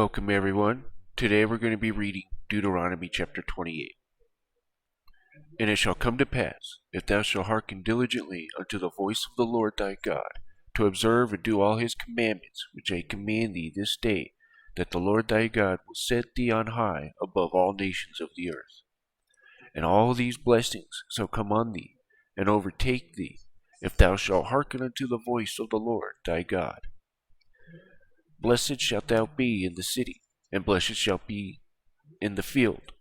Welcome everyone. Today we're going to be reading Deuteronomy chapter 28. And it shall come to pass, if thou shalt hearken diligently unto the voice of the Lord thy God, to observe and do all his commandments which I command thee this day, that the Lord thy God will set thee on high above all nations of the earth. And all these blessings shall come on thee, and overtake thee, if thou shalt hearken unto the voice of the Lord thy God. Blessed shalt thou be in the city, and blessed shalt be in the field.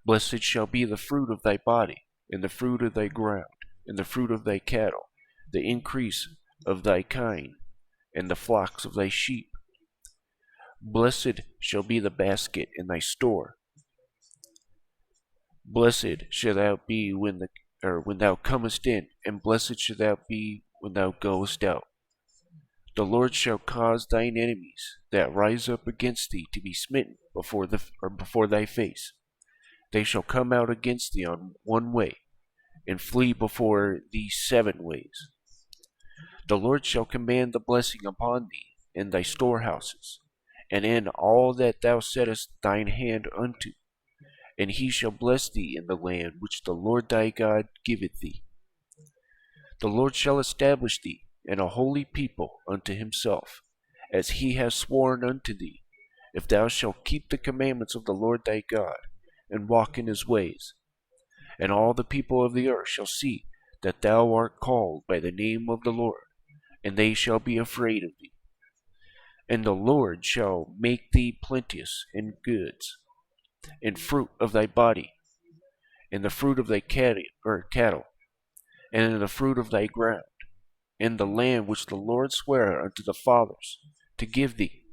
Blessed shall be the fruit of thy body, and the fruit of thy ground, and the fruit of thy cattle, the increase of thy kine, and the flocks of thy sheep. Blessed shall be the basket in thy store. Blessed shall thou be when thou comest in, and blessed shall thou be when thou goest out. The Lord shall cause thine enemies that rise up against thee to be smitten before thy face. They shall come out against thee on one way, and flee before thee 7 ways. The Lord shall command the blessing upon thee in thy storehouses, and in all that thou settest thine hand unto, and he shall bless thee in the land which the Lord thy God giveth thee. The Lord shall establish thee and a holy people unto himself, as he has sworn unto thee, if thou shalt keep the commandments of the Lord thy God, and walk in his ways. And all the people of the earth shall see that thou art called by the name of the Lord, and they shall be afraid of thee. And the Lord shall make thee plenteous in goods, in fruit of thy body, in the fruit of thy cattle, and in the fruit of thy ground, in the land which the Lord sware unto the fathers to give thee.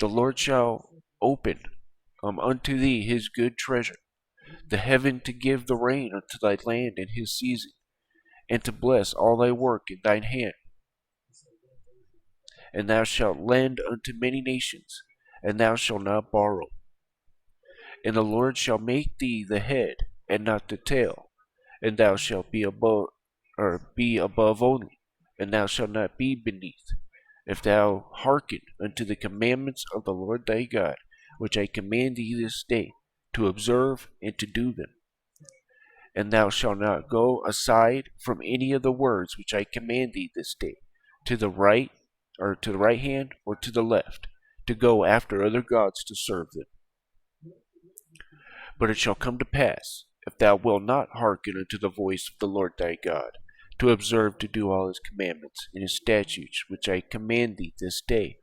The Lord shall open unto thee his good treasure, the heaven to give the rain unto thy land in his season, and to bless all thy work in thine hand. And thou shalt lend unto many nations, and thou shalt not borrow. And the Lord shall make thee the head, and not the tail, and thou shalt be above only, and thou shalt not be beneath, if thou hearken unto the commandments of the Lord thy God, which I command thee this day, to observe and to do them. And thou shalt not go aside from any of the words which I command thee this day, to the right hand, or to the left, to go after other gods to serve them. But it shall come to pass, if thou wilt not hearken unto the voice of the Lord thy God, to observe to do all his commandments and his statutes which I command thee this day,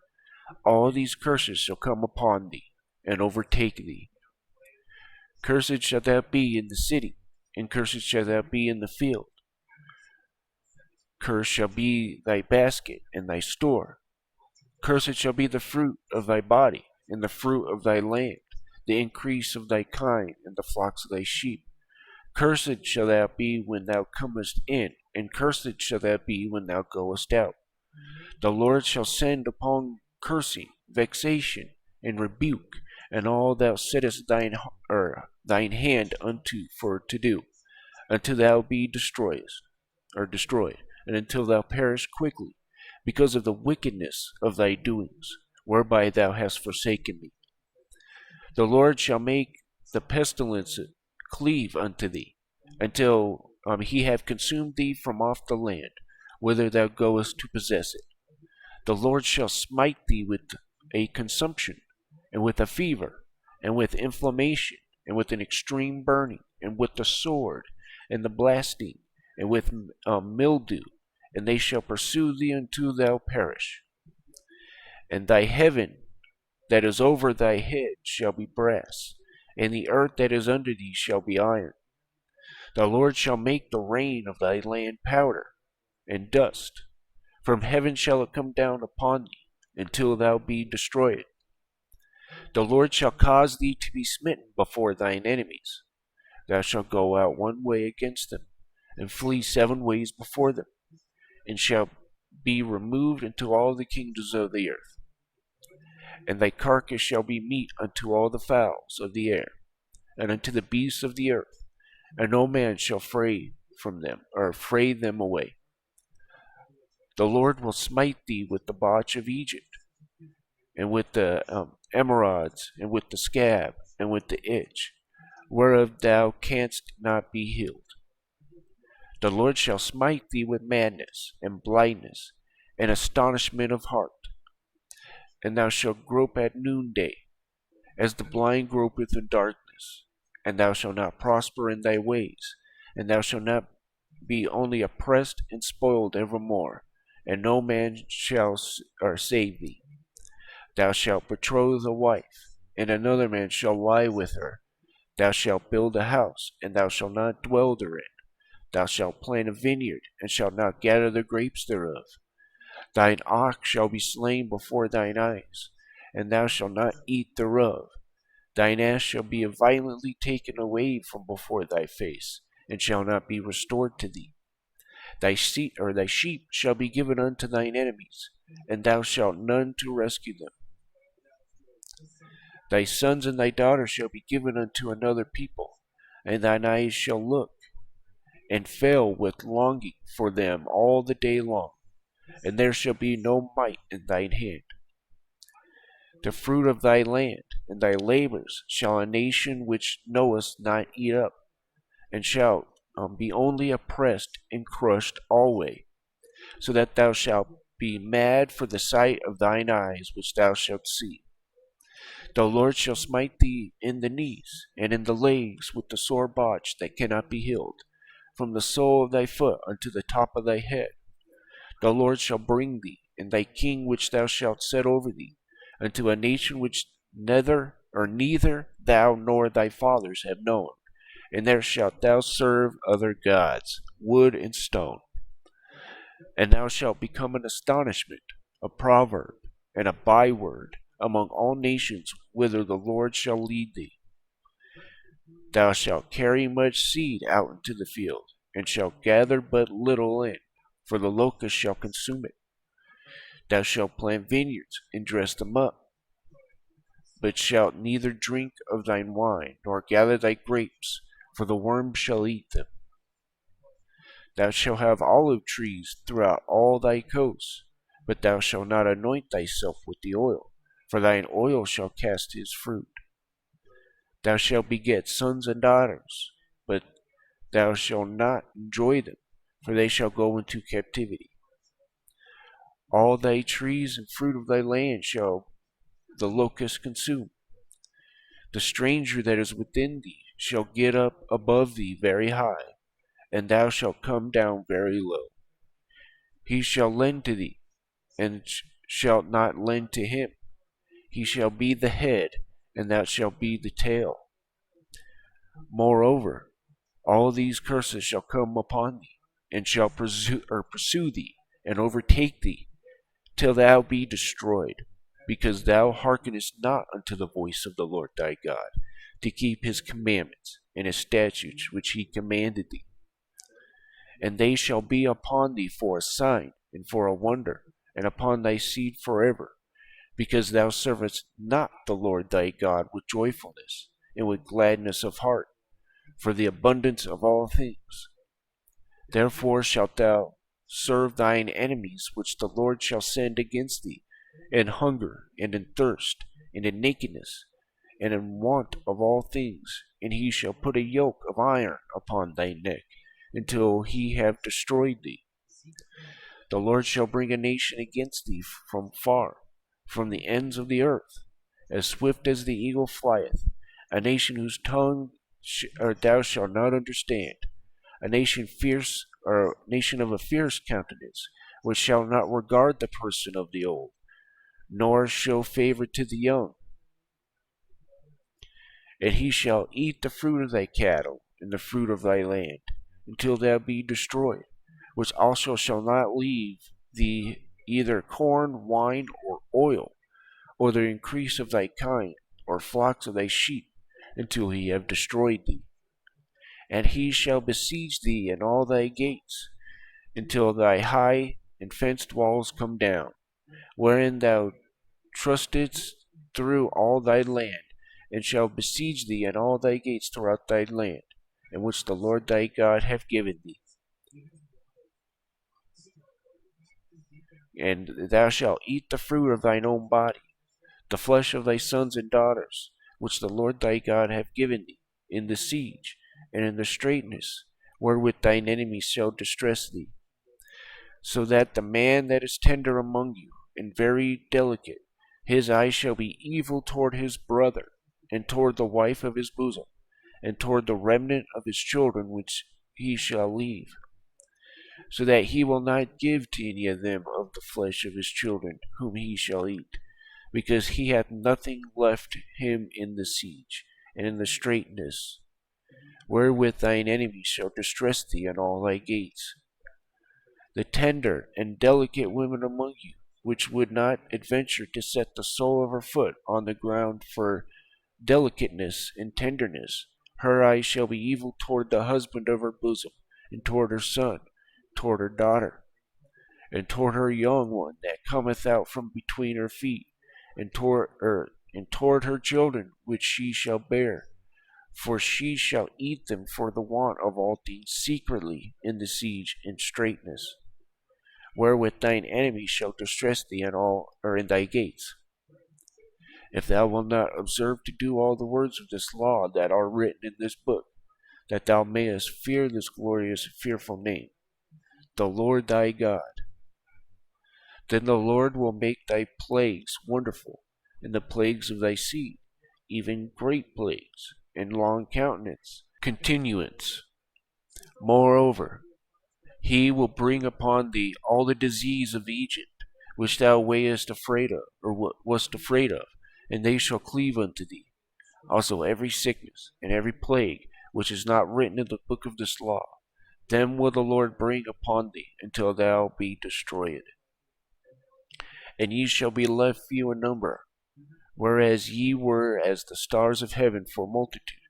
all these curses shall come upon thee, and overtake thee. Cursed shalt thou be in the city, and cursed shalt thou be in the field. Cursed shall be thy basket and thy store. Cursed shall be the fruit of thy body, and the fruit of thy land, the increase of thy kine, and the flocks of thy sheep. Cursed shall thou be when thou comest in, and cursed shall thou be when thou goest out. The Lord shall send upon cursing, vexation, and rebuke, and all thou settest thine hand unto for to do, until thou be destroyed, and until thou perish quickly, because of the wickedness of thy doings, whereby thou hast forsaken me. The Lord shall make the pestilence cleave unto thee, until he have consumed thee from off the land, whither thou goest to possess it. The Lord shall smite thee with a consumption, and with a fever, and with inflammation, and with an extreme burning, and with the sword, and the blasting, and with mildew, and they shall pursue thee until thou perish. And thy heaven that is over thy head shall be brass, and the earth that is under thee shall be iron. The Lord shall make the rain of thy land powder and dust. From heaven shall it come down upon thee, until thou be destroyed. The Lord shall cause thee to be smitten before thine enemies. Thou shalt go out one way against them, and flee 7 ways before them, and shalt be removed into all the kingdoms of the earth. And thy carcass shall be meat unto all the fowls of the air, and unto the beasts of the earth, and no man shall fray them away. The Lord will smite thee with the botch of Egypt, and with the emerods, and with the scab, and with the itch, whereof thou canst not be healed. The Lord shall smite thee with madness, and blindness, and astonishment of heart. And thou shalt grope at noonday, as the blind gropeth in darkness. And thou shalt not prosper in thy ways, and thou shalt not be only oppressed and spoiled evermore, and no man shall save thee. Thou shalt betroth a wife, and another man shall lie with her. Thou shalt build a house, and thou shalt not dwell therein. Thou shalt plant a vineyard, and shalt not gather the grapes thereof. Thine ox shall be slain before thine eyes, and thou shalt not eat thereof. Thine ass shall be violently taken away from before thy face, and shall not be restored to thee. Thy sheep shall be given unto thine enemies, and thou shalt none to rescue them. Thy sons and thy daughters shall be given unto another people, and thine eyes shall look, and fail with longing for them all the day long, and there shall be no might in thine hand. The fruit of thy land and thy labors shall a nation which knowest not eat up, and shalt be only oppressed and crushed alway, so that thou shalt be mad for the sight of thine eyes which thou shalt see. The Lord shall smite thee in the knees, and in the legs with the sore botch that cannot be healed, from the sole of thy foot unto the top of thy head. The Lord shall bring thee, and thy king which thou shalt set over thee, unto a nation which neither thou nor thy fathers have known, and there shalt thou serve other gods, wood and stone. And thou shalt become an astonishment, a proverb, and a byword among all nations whither the Lord shall lead thee. Thou shalt carry much seed out into the field, and shalt gather but little in, for the locust shall consume it. Thou shalt plant vineyards, and dress them up, but shalt neither drink of thine wine, nor gather thy grapes, for the worm shall eat them. Thou shalt have olive trees throughout all thy coasts, but thou shalt not anoint thyself with the oil, for thine oil shall cast his fruit. Thou shalt beget sons and daughters, but thou shalt not enjoy them, for they shall go into captivity. All thy trees and fruit of thy land shall the locust consume. The stranger that is within thee shall get up above thee very high, and thou shalt come down very low. He shall lend to thee, and shalt not lend to him. He shall be the head, and thou shalt be the tail. Moreover, all these curses shall come upon thee, and shall pursue thee, and overtake thee, till thou be destroyed, because thou hearkenest not unto the voice of the Lord thy God, to keep his commandments and his statutes which he commanded thee. And they shall be upon thee for a sign, and for a wonder, and upon thy seed forever, because thou servest not the Lord thy God with joyfulness, and with gladness of heart, for the abundance of all things. Therefore shalt thou serve thine enemies which the Lord shall send against thee, in hunger, and in thirst, and in nakedness, and in want of all things, and he shall put a yoke of iron upon thy neck, until he have destroyed thee. The Lord shall bring a nation against thee from far, from the ends of the earth, as swift as the eagle flieth, a nation whose tongue thou shalt not understand, a nation of a fierce countenance, which shall not regard the person of the old, nor show favor to the young. And he shall eat the fruit of thy cattle, and the fruit of thy land, until thou be destroyed, which also shall not leave thee either corn, wine, or oil, or the increase of thy kind, or flocks of thy sheep, until he have destroyed thee. And he shall besiege thee in all thy gates, until thy high and fenced walls come down, wherein thou trustedst through all thy land, and shall besiege thee in all thy gates throughout thy land, in which the Lord thy God hath given thee. And thou shalt eat the fruit of thine own body. the flesh of thy sons and daughters, which the Lord thy God hath given thee, in the siege, and in the straitness, wherewith thine enemies shall distress thee, so that the man that is tender among you, and very delicate, his eye shall be evil toward his brother, and toward the wife of his bosom, and toward the remnant of his children which he shall leave, so that he will not give to any of them of the flesh of his children whom he shall eat, because he hath nothing left him in the siege, and in the straitness, wherewith thine enemies shall distress thee in all thy gates. The tender and delicate women among you, which would not adventure to set the sole of her foot on the ground for delicateness and tenderness, her eyes shall be evil toward the husband of her bosom, and toward her son, toward her daughter, and toward her young one that cometh out from between her feet, and toward her children which she shall bear. For she shall eat them for the want of all things secretly in the siege and straitness, wherewith thine enemies shall distress thee in thy gates. If thou wilt not observe to do all the words of this law that are written in this book, that thou mayest fear this glorious, fearful name, the Lord thy God, then the Lord will make thy plagues wonderful, and the plagues of thy seed, even great plagues, and long continuance. Moreover, he will bring upon thee all the disease of Egypt, which thou wast afraid of, and they shall cleave unto thee. Also every sickness and every plague which is not written in the book of this law, them will the Lord bring upon thee until thou be destroyed. And ye shall be left few in number, whereas ye were as the stars of heaven for multitude,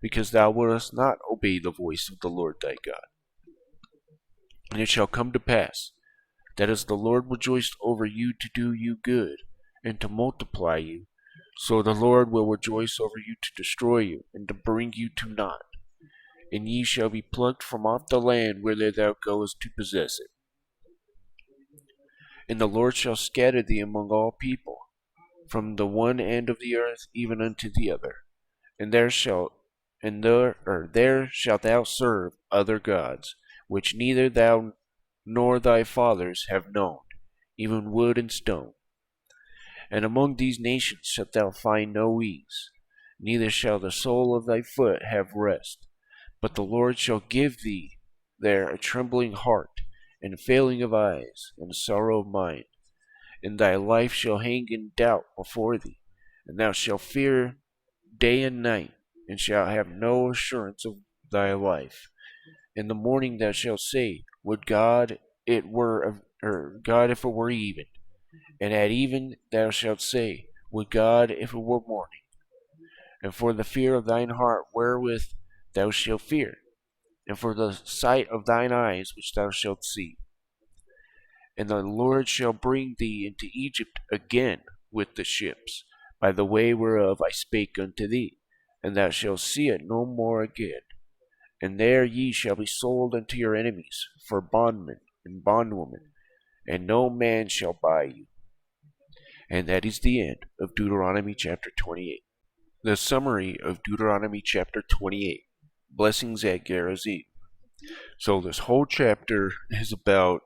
because thou wouldest not obey the voice of the Lord thy God. And it shall come to pass, that as the Lord rejoiced over you to do you good, and to multiply you, so the Lord will rejoice over you to destroy you, and to bring you to naught. And ye shall be plucked from off the land whither thou goest to possess it. And the Lord shall scatter thee among all people, from the one end of the earth even unto the other. And there shalt thou serve other gods, which neither thou nor thy fathers have known, even wood and stone. And among these nations shalt thou find no ease, neither shall the sole of thy foot have rest. But the Lord shall give thee there a trembling heart, and failing of eyes, and sorrow of mind. And thy life shall hang in doubt before thee, and thou shalt fear day and night, and shalt have no assurance of thy life. In the morning thou shalt say, Would God if it were even. And at even thou shalt say, Would God if it were morning. And for the fear of thine heart wherewith thou shalt fear, and for the sight of thine eyes which thou shalt see. And the Lord shall bring thee into Egypt again with the ships, by the way whereof I spake unto thee, and thou shalt see it no more again. And there ye shall be sold unto your enemies for bondmen and bondwomen, and no man shall buy you. And that is the end of Deuteronomy chapter 28. The summary of Deuteronomy chapter 28, blessings at Gerizim. So this whole chapter is about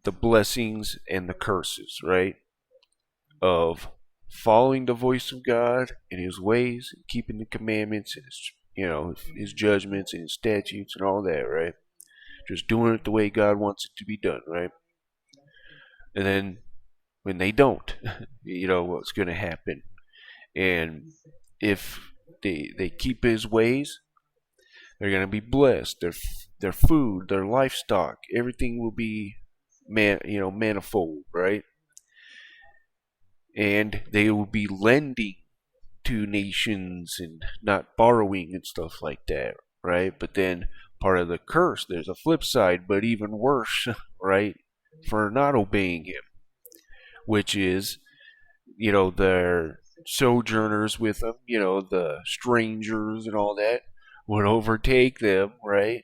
the blessings and the curses, right? Of following the voice of God and His ways, and keeping the commandments and His judgments and His statutes and all that, right? Just doing it the way God wants it to be done, right? And then when they don't, what's going to happen. And if they keep His ways, they're going to be blessed. Their food, their livestock, everything will be manifold, right? And they will be lending to nations and not borrowing and stuff like that, right? But then part of the curse, there's a flip side, but even worse, right? For not obeying Him, which is, their sojourners with them, the strangers and all that would overtake them, right?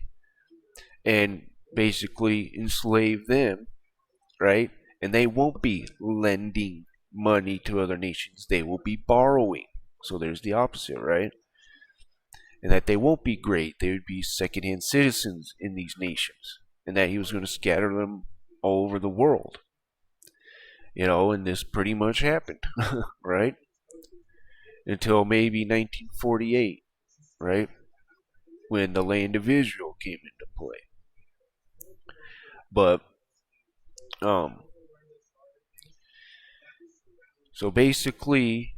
And basically enslave them, right? And they won't be lending money to other nations. They will be borrowing. So there's the opposite, right? And that they won't be great. They would be second-hand citizens in these nations. And that he was going to scatter them all over the world. And this pretty much happened, right? Until maybe 1948, right? When the land of Israel came into play. But, so basically,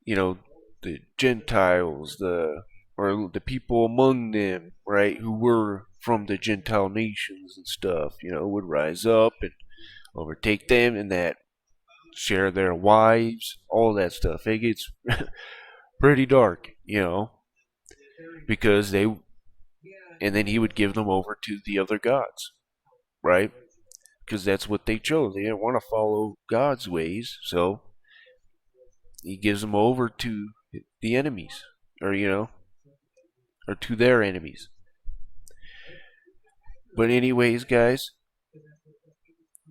the Gentiles, or the people among them, right, who were from the Gentile nations and stuff, would rise up and overtake them, and that share their wives, all that stuff. It gets pretty dark, because and then he would give them over to the other gods, right? Because that's what they chose. They didn't want to follow God's ways, so he gives them over to the enemies, or or to their enemies. But anyways, guys,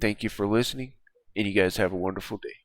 thank you for listening, and you guys have a wonderful day.